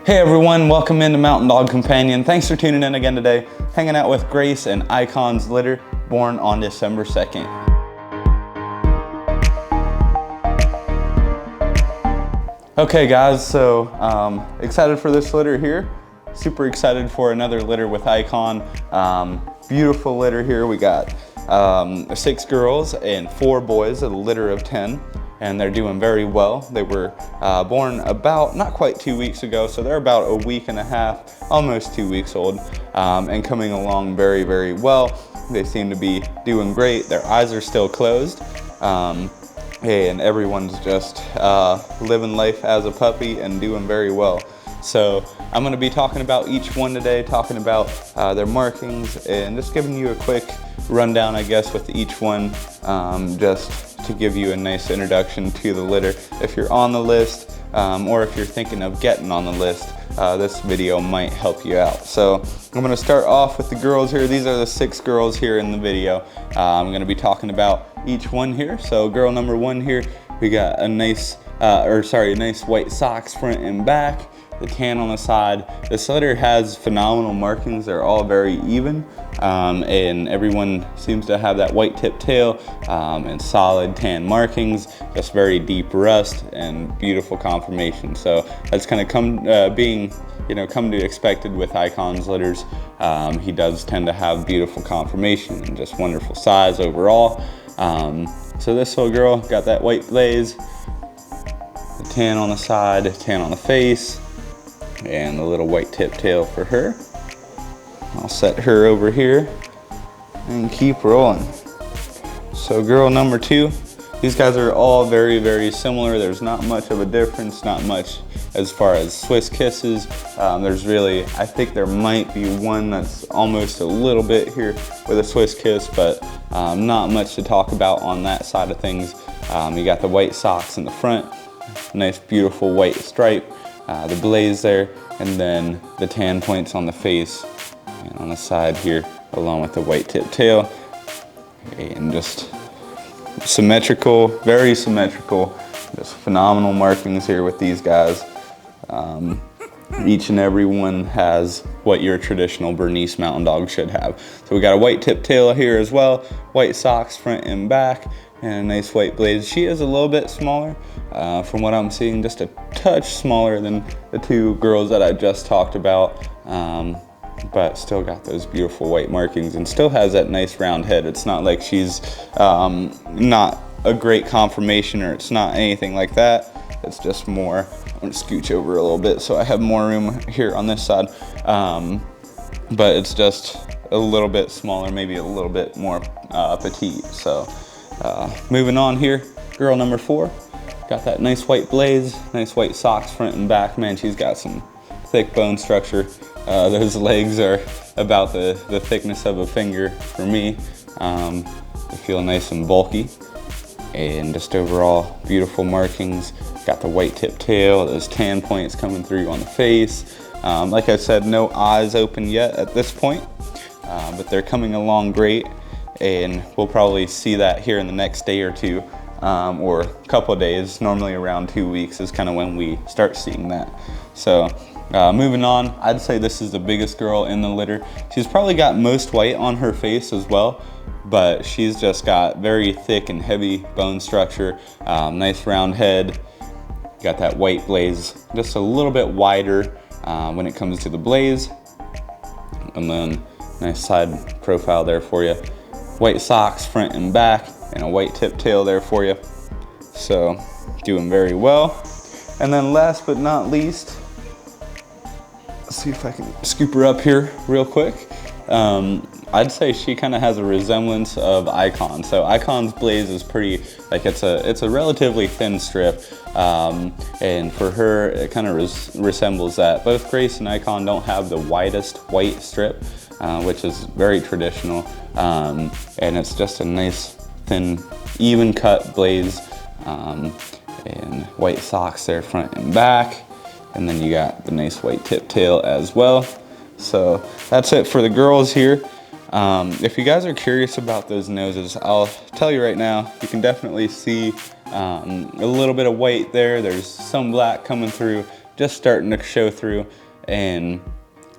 Hey everyone, welcome into Mountain Dog Companion. Thanks for tuning in again today. Hanging out with Grace and Icon's litter, born on December 2nd. Okay guys, so excited for this litter here. Super excited for another litter with Icon. Beautiful litter here. We got 6 girls and 4 boys, a litter of 10. And they're doing very well. They were born about not quite 2 weeks ago, so they're about a week and a half, almost 2 weeks old, and coming along very, very well. They seem to be doing great. Their eyes are still closed, and everyone's just living life as a puppy and doing very well. So I'm gonna be talking about each one today, talking about their markings, and just giving you a quick rundown, I guess, with each one, just to give you a nice introduction to the litter. If you're on the list, or if you're thinking of getting on the list, this video might help you out. So I'm gonna start off with the girls here. These are the 6 girls here in the video. I'm gonna be talking about each one here. So girl number 1 here, we got a nice, nice white socks front and back, the tan on the side. This litter has phenomenal markings. They're all very even, and everyone seems to have that white tip tail and solid tan markings, just very deep rust and beautiful conformation. So that's kind of come to expected with Icon's litters. He does tend to have beautiful conformation and just wonderful size overall. So this little girl got that white blaze, the tan on the side, tan on the face, and the little white tip tail for her. I'll set her over here and keep rolling. So girl number 2, these guys are all very, very similar. There's not much of a difference, not much as far as Swiss kisses. There's really, I think there might be one that's almost a little bit here with a Swiss kiss, but not much to talk about on that side of things. You got the white socks in the front, nice beautiful white stripe, the blaze there, and then the tan points on the face and on the side here, along with the white tip tail, and just symmetrical, very symmetrical, just phenomenal markings here with these guys. Each and every one has what your traditional Bernese mountain dog should have. So we got a white tip tail here as well, white socks front and back, and a nice white blaze. She is a little bit smaller, from what I'm seeing, just a touch smaller than the 2 girls that I just talked about, but still got those beautiful white markings and still has that nice round head. It's not like she's not a great conformation, or it's not anything like that. It's just more, I'm gonna scooch over a little bit so I have more room here on this side, but it's just a little bit smaller, maybe a little bit more petite. So moving on here, girl number 4, got that nice white blaze, nice white socks front and back. Man, she's got some thick bone structure. Those legs are about the thickness of a finger for me. They feel nice and bulky, and just overall beautiful markings. Got the white tip tail, those tan points coming through on the face. Like I said, no eyes open yet at this point, but they're coming along great, and we'll probably see that here in the next day or 2, or a couple of days. Normally around 2 weeks is kind of when we start seeing that. So moving on, I'd say this is the biggest girl in the litter. She's probably got most white on her face as well, but she's just got very thick and heavy bone structure, nice round head. Got that white blaze, just a little bit wider when it comes to the blaze, and then nice side profile there for you. White socks front and back, and a white tip tail there for you. So doing very well. And then last but not least, let's see if I can scoop her up here real quick. I'd say she kind of has a resemblance of Icon. So Icon's blaze is pretty, like it's a relatively thin strip, and for her it kind of resembles that. Both Grace and Icon don't have the widest white strip, which is very traditional, and it's just a nice thin even cut blaze, and white socks there front and back, and then you got the nice white tip tail as well. So that's it for the girls here. If you guys are curious about those noses, I'll tell you right now, you can definitely see a little bit of white there. There's some black coming through, just starting to show through, and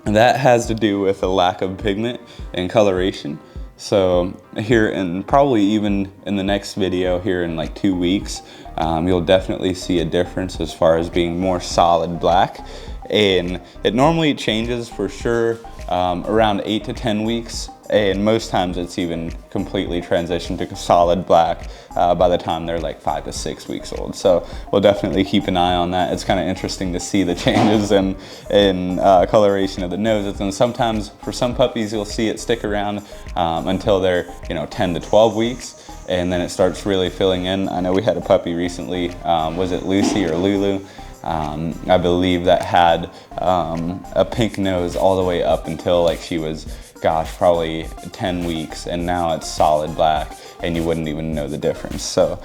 that has to do with a lack of pigment and coloration. So here, and probably even in the next video here in like 2 weeks, you'll definitely see a difference as far as being more solid black. And it normally changes for sure around 8 to 10 weeks. And most times it's even completely transitioned to solid black by the time they're like 5 to 6 weeks old. So we'll definitely keep an eye on that. It's kind of interesting to see the changes in coloration of the noses. And sometimes for some puppies, you'll see it stick around until they're 10 to 12 weeks. And then it starts really filling in. I know we had a puppy recently, was it Lucy or Lulu? I believe that had a pink nose all the way up until like she was, gosh, probably 10 weeks, and now it's solid black and you wouldn't even know the difference. So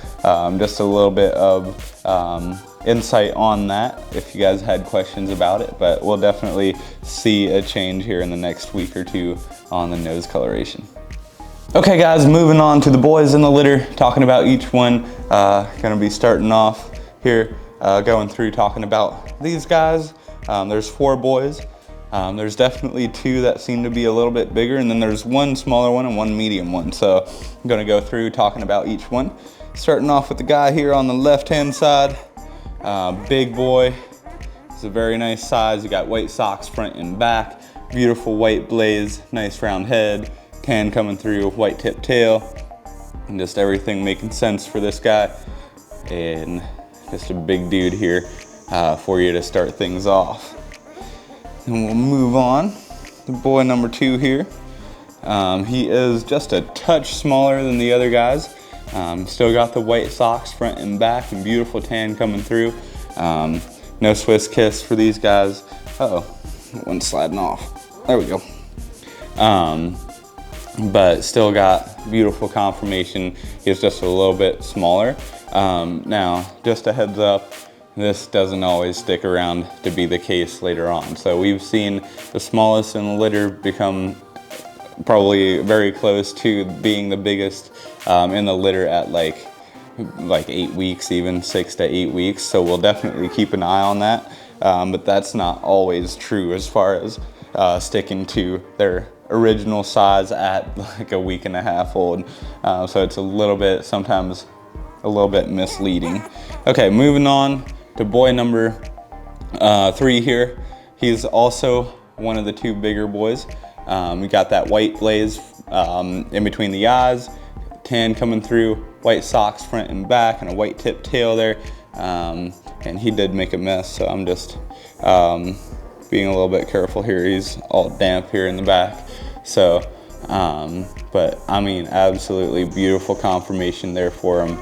just a little bit of insight on that if you guys had questions about it, but we'll definitely see a change here in the next week or two on the nose coloration. Okay guys, moving on to the boys in the litter, talking about each one. Gonna be starting off here, going through talking about these guys. There's 4 boys. There's definitely 2 that seem to be a little bit bigger, and then there's 1 smaller one and 1 medium one. So I'm gonna go through talking about each one. Starting off with the guy here on the left-hand side, big boy. It's a very nice size. You got white socks front and back, beautiful white blaze, nice round head, tan coming through, white tip tail, and just everything making sense for this guy. And just a big dude here for you to start things off. And we'll move on to boy number 2 here. He is just a touch smaller than the other guys. Still got the white socks front and back and beautiful tan coming through. No Swiss kiss for these guys. Uh-oh, one's sliding off. There we go. But still got beautiful conformation. He's just a little bit smaller. Now, just a heads up, this doesn't always stick around to be the case later on. So we've seen the smallest in the litter become probably very close to being the biggest in the litter at like 8 weeks, even 6 to 8 weeks. So we'll definitely keep an eye on that. But that's not always true as far as sticking to their original size at like a week and a half old. So it's a little bit, sometimes a little bit misleading. Okay, moving on to boy number 3 here. He's also one of the 2 bigger boys. We got that white blaze in between the eyes, tan coming through, white socks front and back, and a white tip tail there. And he did make a mess, so I'm just being a little bit careful here. He's all damp here in the back. So, but I mean, absolutely beautiful conformation there for him.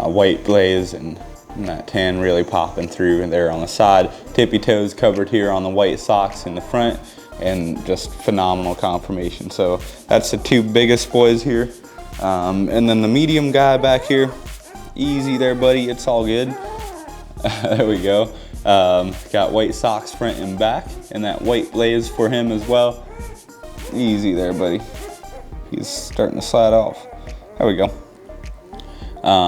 White blaze and that tan really popping through there on the side. Tippy toes covered here on the white socks in the front, and just phenomenal conformation. So that's the 2 biggest boys here. And then the medium guy back here, easy there buddy, it's all good. There we go. Got white socks front and back, and that white blaze for him as well. Easy there buddy. He's starting to slide off. There we go.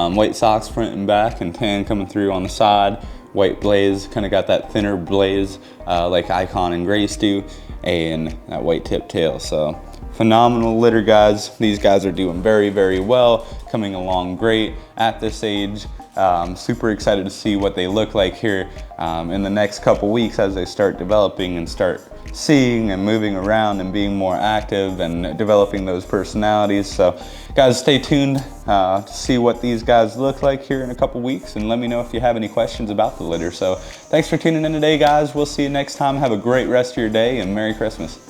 White socks front and back and tan coming through on the side. White blaze, kind of got that thinner blaze like Icon and Grace do, and that white tip tail. So phenomenal litter guys. These guys are doing very, very well, coming along great at this age. Super excited to see what they look like here in the next couple weeks as they start developing and start seeing and moving around and being more active and developing those personalities. So guys, stay tuned to see what these guys look like here in a couple weeks, and let me know if you have any questions about the litter. So thanks for tuning in today guys. We'll see you next time. Have a great rest of your day and Merry Christmas.